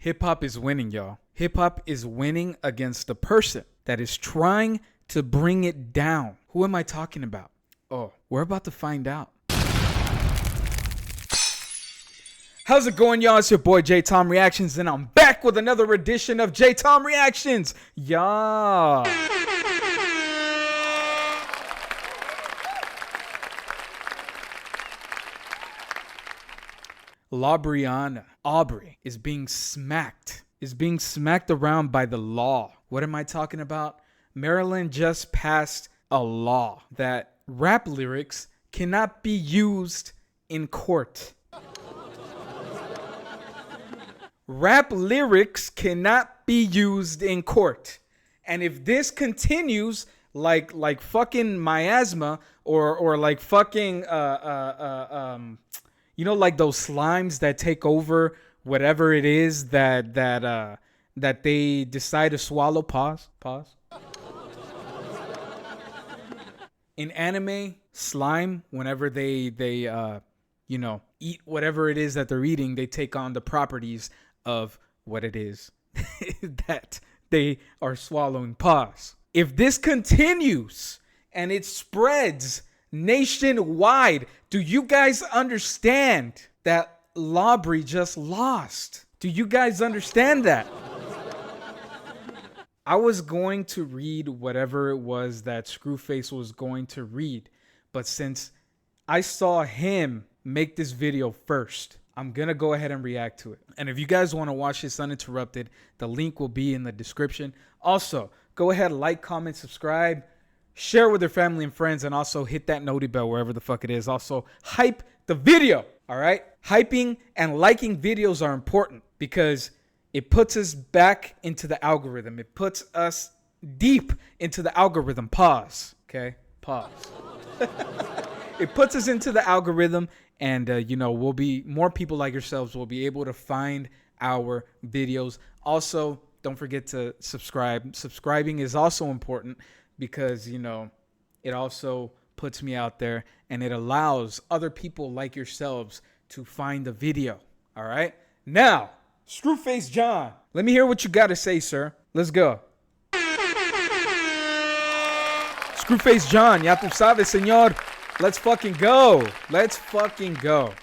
Hip hop is winning, y'all. Hip hop is winning against the person that is trying to bring it down. Who am I talking about? Oh, we're about to find out. How's it going, y'all? It's your boy Jtomreactions, and I'm back with another edition of Jtomreactions. Yeah. Aubrey is being smacked around by the law. What am I talking about? Maryland just passed a law that rap lyrics cannot be used in court. Rap lyrics cannot be used in court. And if this continues like fucking miasma or like fucking you know, like those slimes that take over whatever it is that they decide to swallow. Pause. In anime, slime, whenever they eat whatever it is that they're eating, they take on the properties of what it is that they are swallowing. Pause. If this continues and it spreads nationwide, do you guys understand that Aubrey just lost? Do you guys understand that? I was going to read whatever it was that Screwface was going to read, but since I saw him make this video first, I'm going to go ahead and react to it. And if you guys want to watch this uninterrupted, the link will be in the description. Also, go ahead, like, comment, subscribe, share with your family and friends, and also hit that noti bell wherever the fuck it is. Also, hype the video, all right? Hyping and liking videos are important because it puts us back into the algorithm. It puts us deep into the algorithm. Pause, okay? Pause. It puts us into the algorithm, and, we'll be, more people like yourselves will be able to find our videos. Also, don't forget to subscribe. Subscribing is also important because, it also puts me out there and it allows other people like yourselves to find the video. All right. Now, Screwface John, let me hear what you got to say, sir. Let's go. Screwface John, ya tú sabes, señor. Let's fucking go. Let's fucking go.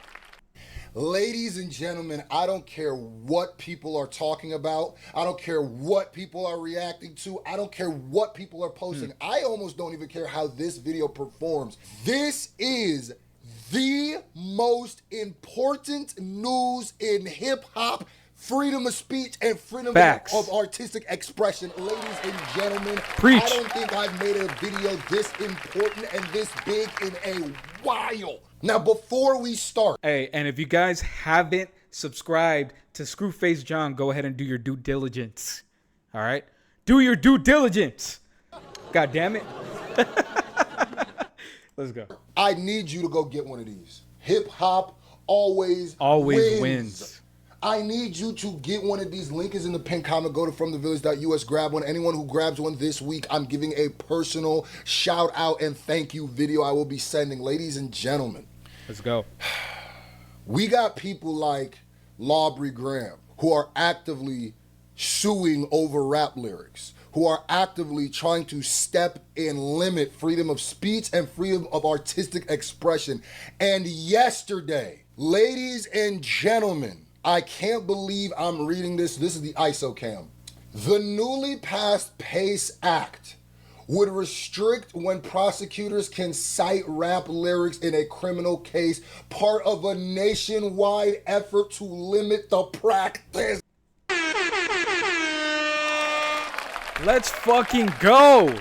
Ladies and gentlemen, I don't care what people are talking about. I don't care what people are reacting to. I don't care what people are posting. I almost don't even care how this video performs. This is the most important news in hip-hop, freedom of speech, and freedom of artistic expression. Ladies and gentlemen, preach. I don't think I've made a video this important and this big in a while. Now, before we start. Hey, and if you guys haven't subscribed to Screwface John, go ahead and do your due diligence. All right? Do your due diligence. God damn it. Let's go. I need you to go get one of these. Hip hop always wins. I need you to get one of these. Link is in the pinned comment. Go to fromthevillage.us, grab one. Anyone who grabs one this week, I'm giving a personal shout out and thank you video I will be sending. Ladies and gentlemen, let's go. We got people like Aubrey Graham who are actively suing over rap lyrics, who are actively trying to step and limit freedom of speech and freedom of artistic expression. And yesterday, ladies and gentlemen, I can't believe I'm reading this. This is the ISOCAM. The newly passed PACE Act would restrict when prosecutors can cite rap lyrics in a criminal case, part of a nationwide effort to limit the practice. Let's fucking go.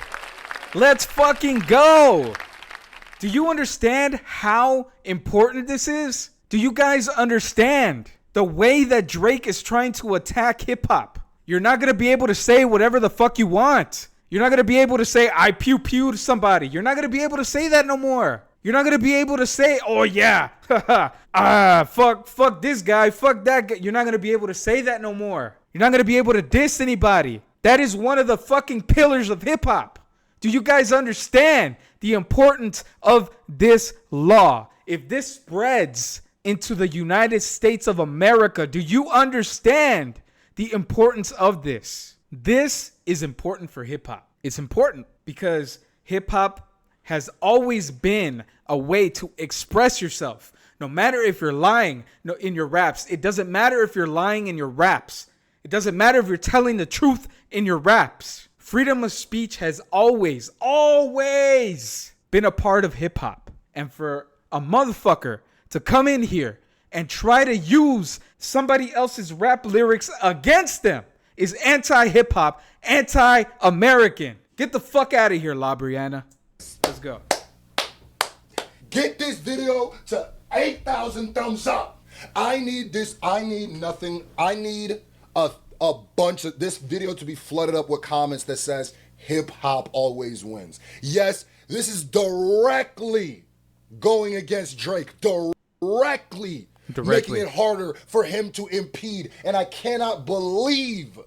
Let's fucking go. Do you understand how important this is? Do you guys understand the way that Drake is trying to attack hip hop? You're not going to be able to say whatever the fuck you want. You're not going to be able to say, I pew-pew to somebody. You're not going to be able to say that no more. You're not going to be able to say, oh yeah, fuck this guy, fuck that guy. You're not going to be able to say that no more. You're not going to be able to diss anybody. That is one of the fucking pillars of hip hop. Do you guys understand the importance of this law? If this spreads into the United States of America, do you understand the importance of this. This is important for hip hop. It's important because hip hop has always been a way to express yourself. No matter if you're lying in your raps. It doesn't matter if you're lying in your raps. It doesn't matter if you're telling the truth in your raps. Freedom of speech has always been a part of hip hop. And for a motherfucker to come in here and try to use somebody else's rap lyrics against them is anti-hip hop, anti-American. Get the fuck out of here, La Brianna. Let's go. Get this video to 8,000 thumbs up. I need this. I need nothing. I need a bunch of this video to be flooded up with comments that says hip hop always wins. Yes, this is directly going against Drake. Directly making it harder for him to impede. And I cannot believe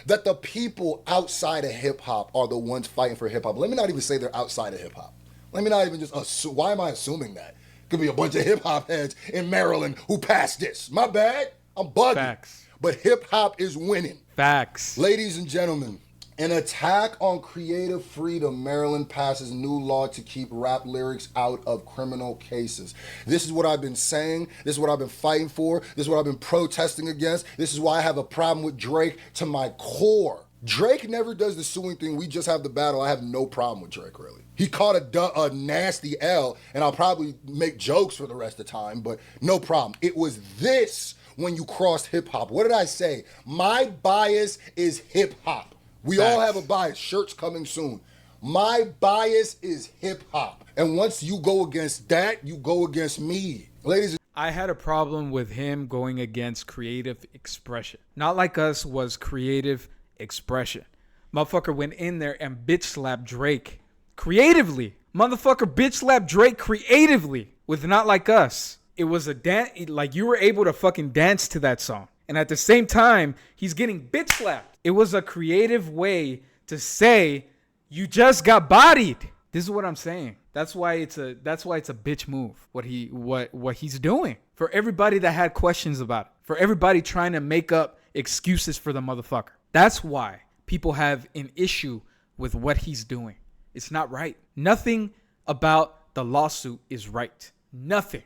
that the people outside of hip hop are the ones fighting for hip hop. Let me not even say they're outside of hip hop. Let me not even just assume. Why am I assuming that? Could be a bunch of hip hop heads in Maryland who passed this. My bad. I'm bugging. Facts. But hip hop is winning. Facts. Ladies and gentlemen, an attack on creative freedom. Maryland passes new law to keep rap lyrics out of criminal cases. This is what I've been saying. This is what I've been fighting for. This is what I've been protesting against. This is why I have a problem with Drake to my core. Drake never does the suing thing. We just have the battle. I have no problem with Drake, really. He caught a nasty L, and I'll probably make jokes for the rest of the time, but no problem. It was this when you crossed hip-hop. What did I say? My bias is hip-hop. We all have a bias. Shirts coming soon. My bias is hip-hop. And once you go against that, you go against me. Ladies, I had a problem with him going against creative expression. Not Like Us was creative expression. Motherfucker went in there and bitch slapped Drake creatively. Motherfucker bitch slapped Drake creatively with Not Like Us. It was a dance, like you were able to fucking dance to that song. And at the same time, he's getting bitch slapped. It was a creative way to say you just got bodied. This is what I'm saying. That's why it's a bitch move. What he's doing. For everybody that had questions about it. For everybody trying to make up excuses for the motherfucker. That's why people have an issue with what he's doing. It's not right. Nothing about the lawsuit is right. Nothing.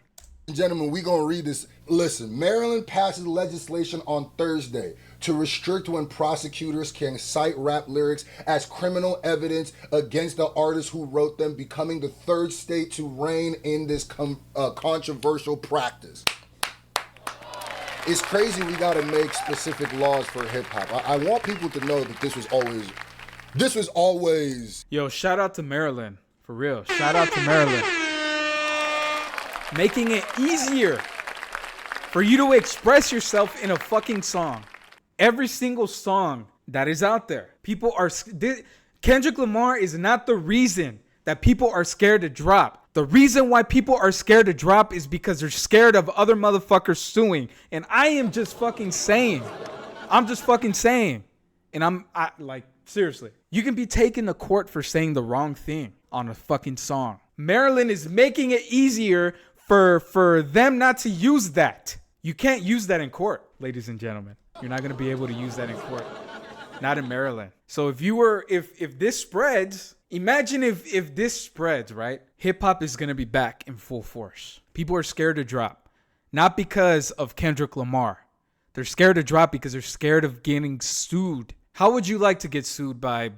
Gentlemen, we're going to read this. Listen, Maryland passes legislation on Thursday to restrict when prosecutors can cite rap lyrics as criminal evidence against the artists who wrote them, becoming the third state to reign in this controversial practice. It's crazy we got to make specific laws for hip-hop. I want people to know that this was always... Yo, shout out to Maryland. For real. Shout out to Maryland. Making it easier for you to express yourself in a fucking song. Every single song that is out there. People are... Kendrick Lamar is not the reason that people are scared to drop. The reason why people are scared to drop is because they're scared of other motherfuckers suing. And I am just fucking saying. I'm just fucking saying. And like, seriously. You can be taken to court for saying the wrong thing on a fucking song. Maryland is making it easier for them not to use that. You can't use that in court, ladies and gentlemen. You're not going to be able to use that in court. Not in Maryland. So if this spreads, imagine if this spreads, right? Hip hop is going to be back in full force. People are scared to drop. Not because of Kendrick Lamar. They're scared to drop because they're scared of getting sued. How would you like to get sued by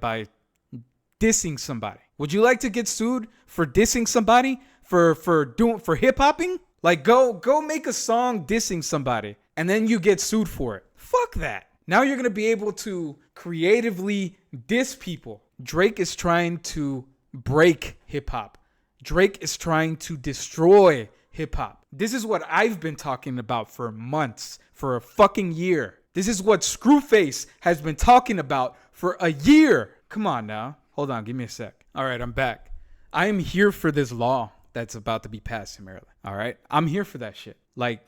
dissing somebody? Would you like to get sued for dissing somebody? For hip hopping? Like go make a song dissing somebody and then you get sued for it. Fuck that. Now you're going to be able to creatively diss people. Drake is trying to break hip hop. Drake is trying to destroy hip hop. This is what I've been talking about for months, for a fucking year. This is what Screwface has been talking about for a year. Come on now. Hold on. Give me a sec. All right. I'm back. I am here for this law that's about to be passed in Maryland. All right. I'm here for that shit. Like,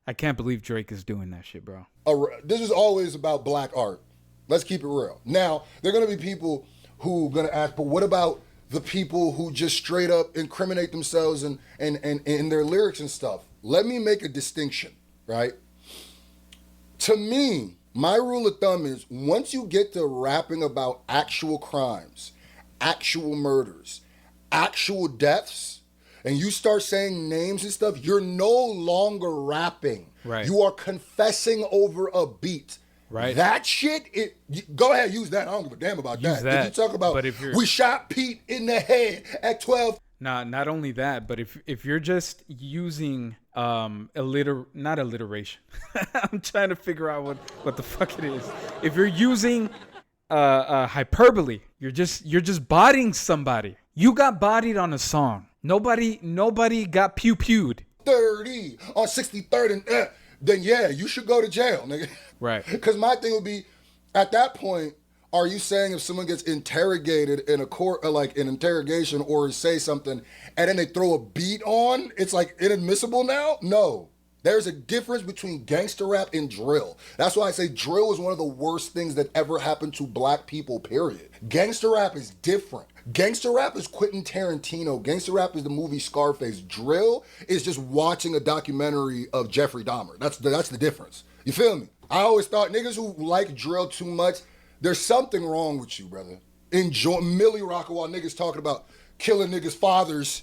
I can't believe Drake is doing that shit, bro. This is always about black art. Let's keep it real. Now, there are going to be people who are going to ask, but what about the people who just straight up incriminate themselves and their lyrics and stuff? Let me make a distinction, right? To me, My rule of thumb is once you get to rapping about actual crimes, actual murders, actual deaths, and you start saying names and stuff, you're no longer rapping. Right. You are confessing over a beat. Right. That shit, go ahead, use that. I don't give a damn about Use that. If you talk about, but if you're, we shot Pete in the head at 12. not only that, but if you're just using not alliteration. I'm trying to figure out what the fuck it is. If you're using hyperbole, you're just bodying somebody. You got bodied on a song. Nobody got pew-pewed. 30 on 63rd and then yeah, you should go to jail, nigga. Right. Because my thing would be, at that point, are you saying if someone gets interrogated in a court, like an interrogation, or say something, and then they throw a beat on, it's like inadmissible now? No. There's a difference between gangster rap and drill. That's why I say drill is one of the worst things that ever happened to black people, period. Gangster rap is different. Gangster rap is Quentin Tarantino. Gangster rap is the movie Scarface. Drill is just watching a documentary of Jeffrey Dahmer. That's the difference. You feel me? I always thought niggas who like drill too much, there's something wrong with you, brother. Enjoy Millie Rocker while niggas talking about killing niggas' fathers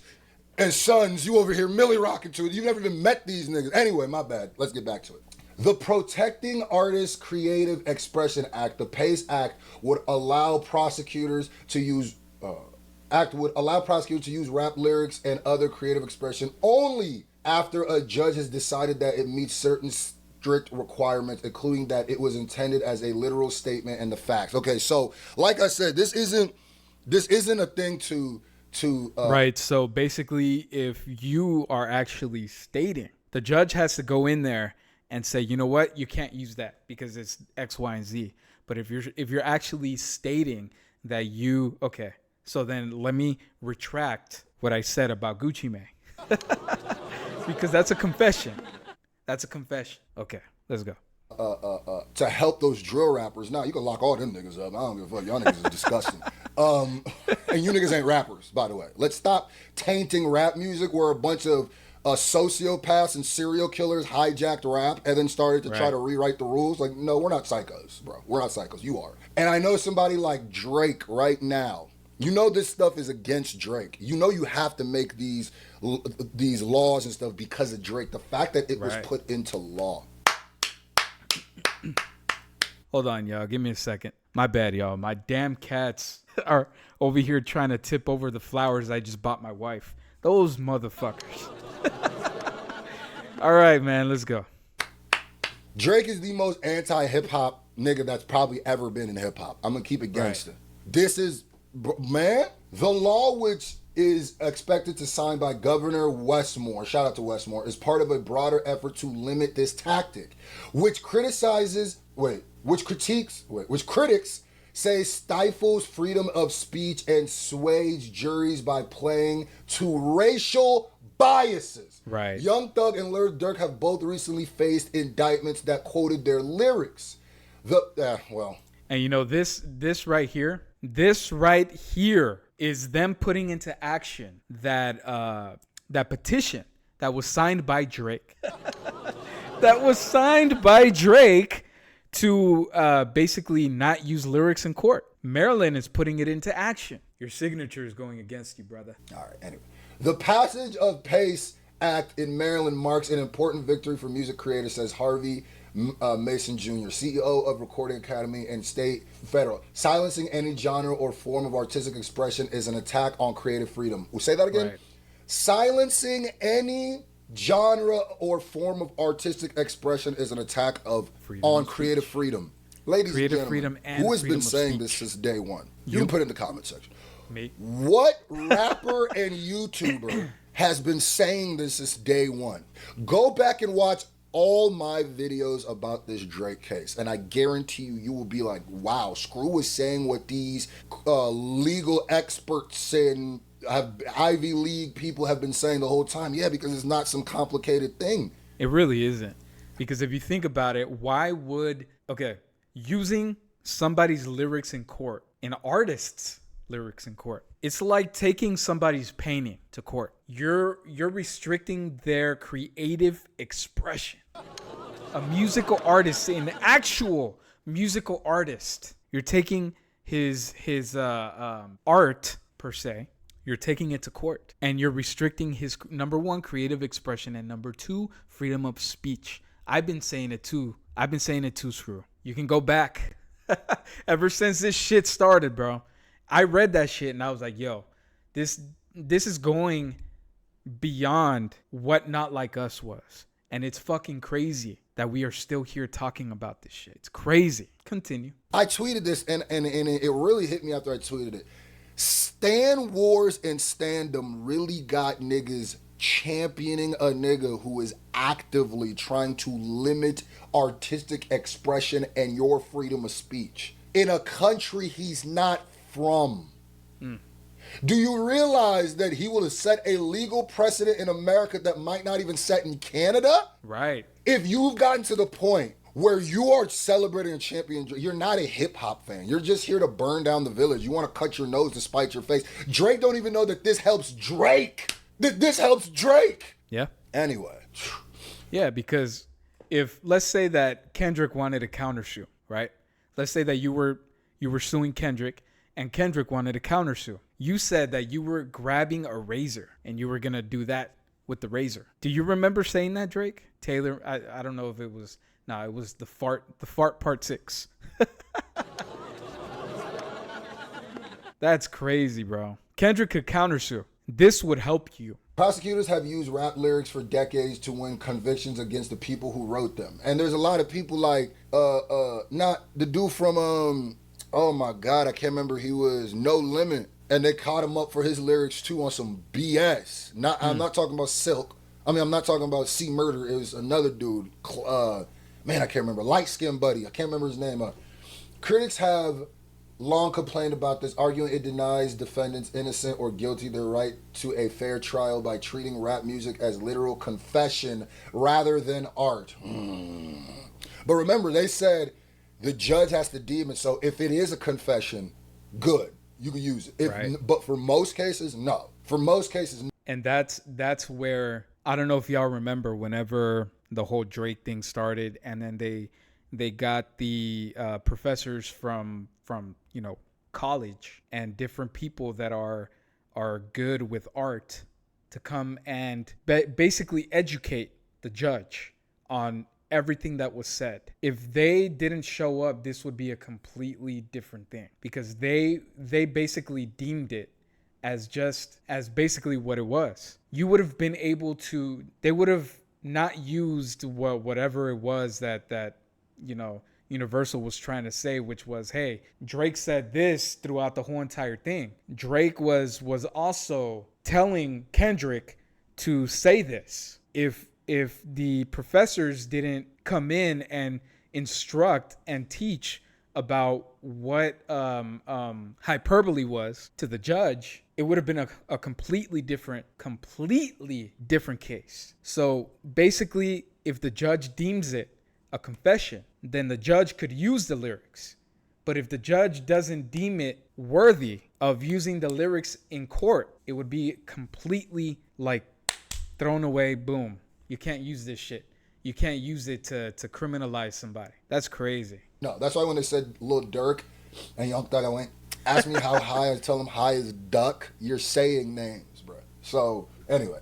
and sons. You over here Millie Rocking to it. You never even met these niggas. Anyway, my bad. Let's get back to it. The Protecting Artists Creative Expression Act, the PACE Act, would allow prosecutors to use rap lyrics and other creative expression only after a judge has decided that it meets certain strict requirements, including that it was intended as a literal statement and the facts. Okay, so like I said, this isn't a thing to right. So basically, if you are actually stating, the judge has to go in there and say, you know what, you can't use that because it's X, Y, and Z. But if you're actually stating that okay, so then let me retract what I said about Gucci Mane. Because that's a confession. That's a confession. Okay, let's go. To help those drill rappers. Now, you can lock all them niggas up. I don't give a fuck. Y'all niggas are disgusting. And you niggas ain't rappers, by the way. Let's stop tainting rap music where a bunch of sociopaths and serial killers hijacked rap and then started to try to rewrite the rules. Like, no, we're not psychos, bro. We're not psychos. You are. And I know somebody like Drake right now. You know this stuff is against Drake. You know you have to make these laws and stuff because of Drake. The fact that it was put into law. Hold on, y'all. Give me a second. My bad, y'all. My damn cats are over here trying to tip over the flowers I just bought my wife. Those motherfuckers. All right, man. Let's go. Drake is the most anti-hip-hop nigga that's probably ever been in hip-hop. I'm going to keep it gangster. This is... Man, the law, which is expected to sign by Governor Westmore, shout out to Westmore, is part of a broader effort to limit this tactic, which critics say stifles freedom of speech and sways juries by playing to racial biases. Right. Young Thug and Lil Durk have both recently faced indictments that quoted their lyrics. And you know, this right here is them putting into action that petition that was signed by Drake. That was signed by Drake to basically not use lyrics in court. Maryland is putting it into action. Your signature is going against you, brother. All right, anyway. The passage of PACE Act in Maryland marks an important victory for music creators, says Harvey Mason Jr., CEO of Recording Academy and State Federal. Silencing any genre or form of artistic expression is an attack on creative freedom. We'll say that again. Right. Silencing any genre or form of artistic expression is an attack on creative freedom. Ladies and gentlemen, who has been saying this since day one? You can put it in the comment section. Me. What rapper and YouTuber has been saying this since day one? Go back and watch all my videos about this Drake case, and I guarantee you will be like, wow, Screw is saying what these legal experts and Ivy League people have been saying the whole time. Yeah, because it's not some complicated thing. It really isn't. Because if you think about it, why would, using somebody's lyrics in court, an artist's lyrics in court, it's like taking somebody's painting to court. You're restricting their creative expression. A musical artist, an actual musical artist. You're taking his art per se. You're taking it to court, and you're restricting his number one creative expression and number two freedom of speech. I've been saying it too. Screw. You can go back. Ever since this shit started, bro. I read that shit and I was like, yo, this is going beyond what Not Like Us was. And it's fucking crazy that we are still here talking about this shit. It's crazy. Continue. I tweeted this and it really hit me after I tweeted it. Stan Wars and Standom really got niggas championing a nigga who is actively trying to limit artistic expression and your freedom of speech in a country he's not from. Do you realize that he will have set a legal precedent in America that might not even set in Canada? Right. If you've gotten to the point where you are celebrating a champion, you're not a hip hop fan. You're just here to burn down the village. You want to cut your nose to spite your face. Drake don't even know that this helps Drake. This helps Drake. Yeah. Anyway. Yeah, because if let's say that Kendrick wanted a countersue, right? Let's say that you were suing Kendrick and Kendrick wanted a countersue. You said that you were grabbing a razor and you were going to do that with the razor. Do you remember saying that, Drake? Taylor, I don't know if it was, no, it was the fart part 6. That's crazy, bro. Kendrick could countersue. This would help you. Prosecutors have used rap lyrics for decades to win convictions against the people who wrote them. And there's a lot of people like, not the dude from, oh my God, I can't remember. He was No Limit. And they caught him up for his lyrics too on some BS. I'm not talking about Silk. I mean, I'm not talking about C Murder. It was another dude. Man, I can't remember. Light Skin Buddy. I can't remember his name. Critics have long complained about this, arguing it denies defendants innocent or guilty their right to a fair trial by treating rap music as literal confession rather than art. But remember, they said the judge has to deem it. So if it is a confession, good. You can use it. Right. But for most cases, no. For most cases, no. And that's where, I don't know if y'all remember whenever the whole Drake thing started, and then they got the professors from college and different people that are good with art to come and basically educate the judge on everything that was said. If they didn't show up, this would be a completely different thing, because they basically deemed it as basically what it was. You would have been able to, they would have not used whatever it was that Universal was trying to say, which was, hey, Drake said this throughout the whole entire thing. Drake was also telling Kendrick to say this. If the professors didn't come in and instruct and teach about what hyperbole was to the judge, it would have been a completely different case. So basically, if the judge deems it a confession, then the judge could use the lyrics. But if the judge doesn't deem it worthy of using the lyrics in court, it would be completely like thrown away. Boom. You can't use this shit. You can't use it to criminalize somebody. That's crazy. No, that's why when they said Lil Durk and Young Thug, I went, ask me how high, I tell them high as duck. You're saying names, bro. So anyway,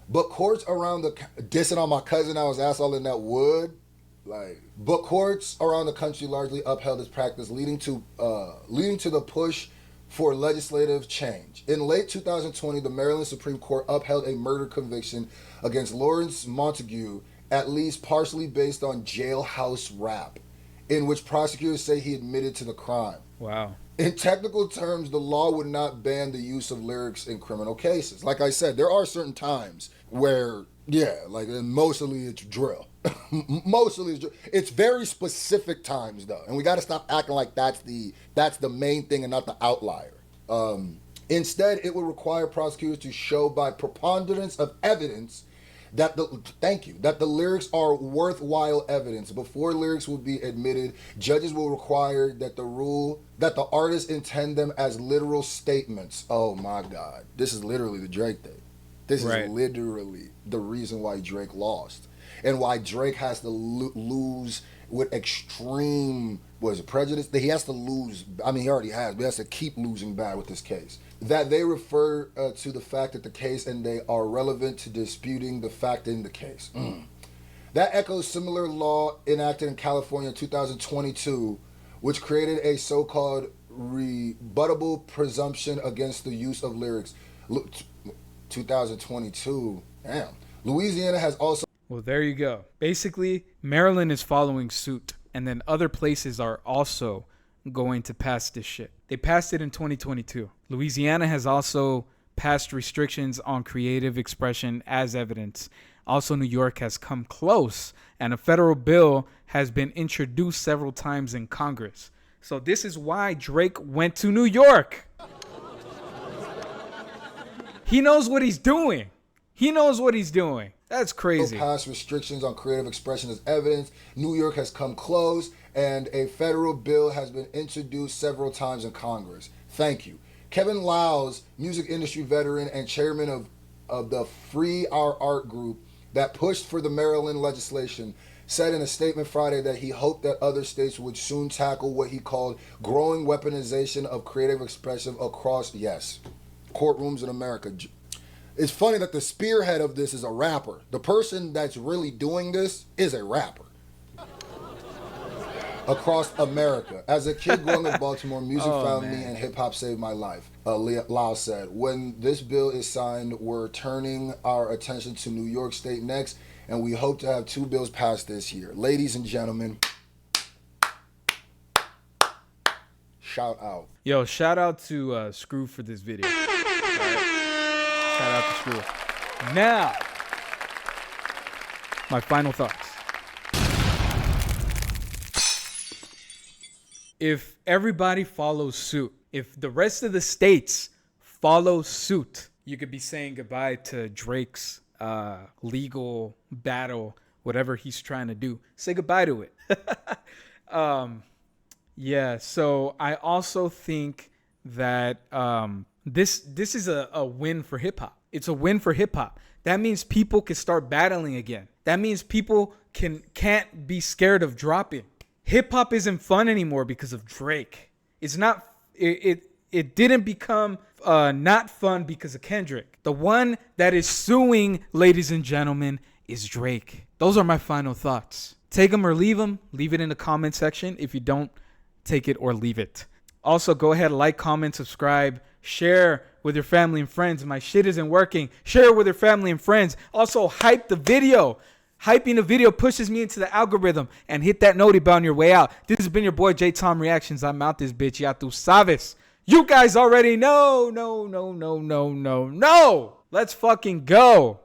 but courts around the dissing on my cousin, I was asked all in that wood. But courts around the country largely upheld this practice, leading to the push for legislative change. In late 2020, the Maryland Supreme Court upheld a murder conviction against Lawrence Montague, at least partially based on jailhouse rap, in which prosecutors say he admitted to the crime. Wow. In technical terms, the law would not ban the use of lyrics in criminal cases. Like I said, there are certain times where, mostly it's drill. Mostly it's drill. It's very specific times, though. And we got to stop acting like that's the main thing and not the outlier. Instead, it would require prosecutors to show by preponderance of evidence that the lyrics are worthwhile evidence. Before lyrics will be admitted, judges will require that the artists intend them as literal statements. Oh my God. This is literally the Drake thing. This is literally the reason why Drake lost and why Drake has to lose with extreme, prejudice, that he has to lose. I mean, he already has, but he has to keep losing bad with this case. That they refer to the fact that the case and they are relevant to disputing the fact in the case. That echoes similar law enacted in California in 2022, which created a so-called rebuttable presumption against the use of lyrics. 2022, damn. Louisiana has also... Well, there you go. Basically, Maryland is following suit, and then other places are also going to pass this shit. They passed it in 2022. Louisiana has also passed restrictions on creative expression as evidence. Also, New York has come close, and a federal bill has been introduced several times in Congress. So this is why Drake went to New York. He knows what he's doing. He knows what he's doing. That's crazy. Pass restrictions on creative expression as evidence. New York has come close, and a federal bill has been introduced several times in Congress. Thank you. Kevin Liles, music industry veteran and chairman of the Free Our Art group that pushed for the Maryland legislation, said in a statement Friday that he hoped that other states would soon tackle what he called growing weaponization of creative expression across, courtrooms in America. It's funny that the spearhead of this is a rapper. The person that's really doing this is a rapper. Across America. As a kid growing up in Baltimore, music found me and hip-hop saved my life. Lau said, when this bill is signed, we're turning our attention to New York State next, and we hope to have 2 bills passed this year. Ladies and gentlemen, shout out. Yo, shout out to Screw for this video. Shout out to Screw. Now, my final thoughts. If everybody follows suit, if the rest of the states follow suit, you could be saying goodbye to Drake's legal battle, whatever he's trying to do. Say goodbye to it. So I also think that this is a win for hip-hop. It's a win for hip-hop. That means people can start battling again. That means people can't be scared of dropping. Hip-hop isn't fun anymore because of Drake. It's not. It didn't become not fun because of Kendrick. The one that is suing, ladies and gentlemen, is Drake. Those are my final thoughts. Take them or leave them. Leave it in the comment section. If you don't, take it or leave it. Also, go ahead, like, comment, subscribe, share with your family and friends. My shit isn't working. Share with your family and friends. Also, hype the video. Hyping the video pushes me into the algorithm. And hit that noti bell on your way out. This has been your boy Jtomreactions. I'm out this bitch. Ya tu sabes. You guys already know. No. Let's fucking go.